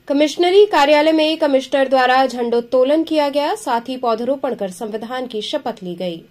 कमिश्नरी कार्यालय में कमिश्नर द्वारा झंडोत्तोलन किया गया, साथ ही पौधरोपण कर संविधान की शपथ ली गई।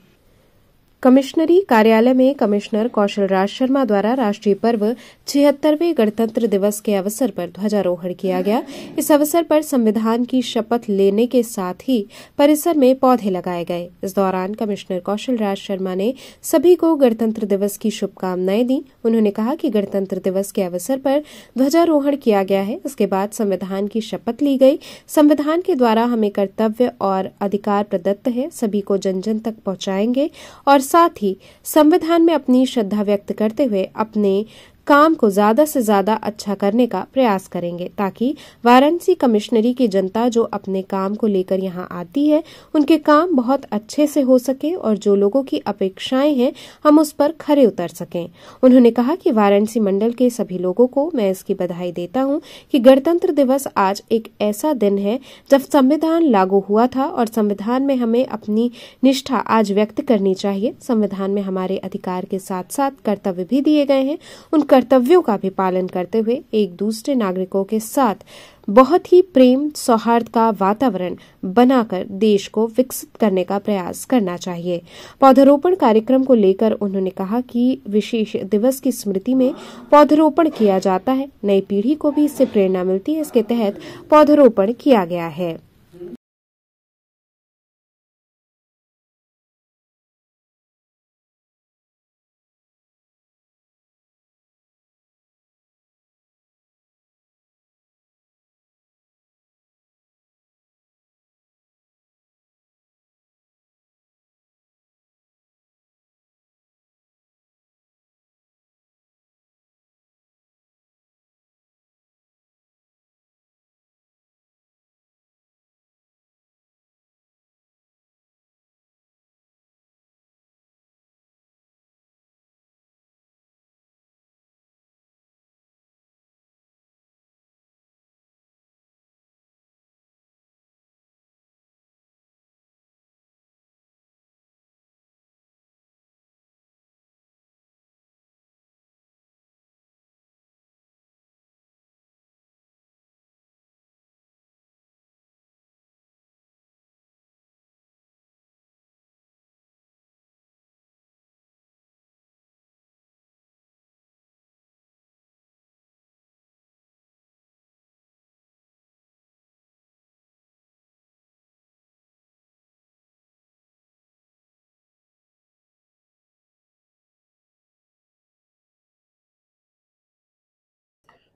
कमिश्नरी कार्यालय में कमिश्नर कौशल राज शर्मा द्वारा राष्ट्रीय पर्व 76वें गणतंत्र दिवस के अवसर पर ध्वजारोहण किया गया। इस अवसर पर संविधान की शपथ लेने के साथ ही परिसर में पौधे लगाए गए। इस दौरान कमिश्नर कौशल राज शर्मा ने सभी को गणतंत्र दिवस की शुभकामनाएं दी। उन्होंने कहा कि गणतंत्र दिवस के अवसर पर ध्वजारोहण किया गया है, इसके बाद संविधान की शपथ ली गई। संविधान के द्वारा हमें कर्तव्य और अधिकार प्रदत्त है, सभी को जन जन तक पहुंचाएंगे और साथ ही संविधान में अपनी श्रद्धा व्यक्त करते हुए अपने काम को ज्यादा से ज्यादा अच्छा करने का प्रयास करेंगे, ताकि वाराणसी कमिश्नरी की जनता जो अपने काम को लेकर यहां आती है उनके काम बहुत अच्छे से हो सके और जो लोगों की अपेक्षाएं हैं हम उस पर खरे उतर सकें। उन्होंने कहा कि वाराणसी मंडल के सभी लोगों को मैं इसकी बधाई देता हूं कि गणतंत्र दिवस आज एक ऐसा दिन है जब संविधान लागू हुआ था और संविधान में हमें अपनी निष्ठा आज व्यक्त करनी चाहिए। संविधान में हमारे अधिकार के साथ साथ कर्तव्य भी दिए गए हैं, उन कर्तव्यों का भी पालन करते हुए एक दूसरे नागरिकों के साथ बहुत ही प्रेम सौहार्द का वातावरण बनाकर देश को विकसित करने का प्रयास करना चाहिए। पौधरोपण कार्यक्रम को लेकर उन्होंने कहा कि विशेष दिवस की स्मृति में पौधरोपण किया जाता है, नई पीढ़ी को भी इससे प्रेरणा मिलती है। इसके तहत पौधरोपण किया गया है।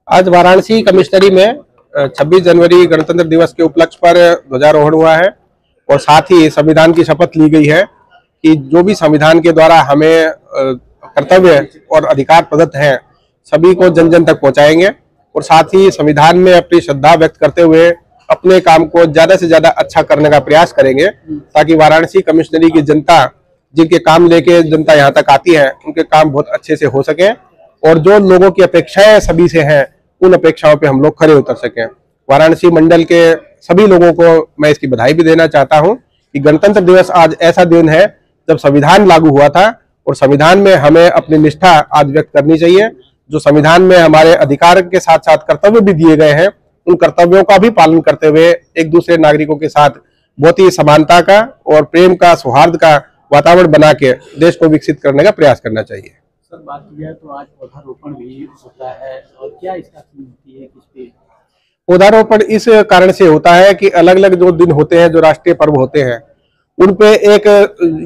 आज वाराणसी कमिश्नरी में 26 जनवरी गणतंत्र दिवस के उपलक्ष्य पर ध्वजारोहण हुआ है और साथ ही संविधान की शपथ ली गई है कि जो भी संविधान के द्वारा हमें कर्तव्य और अधिकार प्रदत्त हैं सभी को जन जन तक पहुंचाएंगे और साथ ही संविधान में अपनी श्रद्धा व्यक्त करते हुए अपने काम को ज्यादा से ज्यादा अच्छा करने का प्रयास करेंगे, ताकि वाराणसी कमिश्नरी की जनता जिनके काम लेके जनता यहाँ तक आती है उनके काम बहुत अच्छे से हो सके और जो लोगों की अपेक्षाएं सभी से हैं उन अपेक्षाओं पे हम लोग खरे उतर सकें। वाराणसी मंडल के सभी लोगों को मैं इसकी बधाई भी देना चाहता हूं कि गणतंत्र दिवस आज ऐसा दिन है जब संविधान लागू हुआ था और संविधान में हमें अपनी निष्ठा आज व्यक्त करनी चाहिए। जो संविधान में हमारे अधिकार के साथ साथ कर्तव्य भी दिए गए हैं उन कर्तव्यों का भी पालन करते हुए एक दूसरे नागरिकों के साथ बहुत ही समानता का और प्रेम का सौहार्द का वातावरण बना के देश को विकसित करने का प्रयास करना चाहिए। सर, बात की जाए तो आज पौधारोपण भी होता है और क्या इसका थीम होती है, किस पे? पौधारोपण इस कारण से होता है कि अलग अलग जो दिन होते हैं, जो राष्ट्रीय पर्व होते हैं, उन पे एक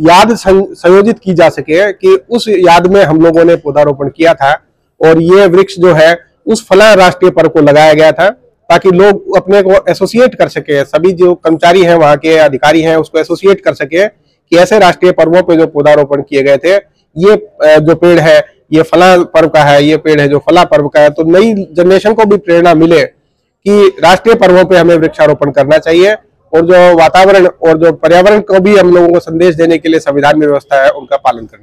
याद संयोजित की जा सके कि उस याद में हम लोगों ने पौधारोपण किया था और ये वृक्ष जो है उस फला राष्ट्रीय पर्व को लगाया गया था, ताकि लोग अपने को एसोसिएट कर सके, सभी जो कर्मचारी हैं वहाँ के अधिकारी हैं उसको एसोसिएट कर सके कि ऐसे राष्ट्रीय पर्वों पे जो पौधारोपण किए गए थे, ये जो पेड़ है ये फला पर्व का है, ये पेड़ है जो फला पर्व का है, तो नई जनरेशन को भी प्रेरणा मिले कि राष्ट्रीय पर्वों पे हमें वृक्षारोपण करना चाहिए और जो वातावरण और जो पर्यावरण को भी हम लोगों को संदेश देने के लिए संविधान में व्यवस्था है उनका पालन करना चाहिए।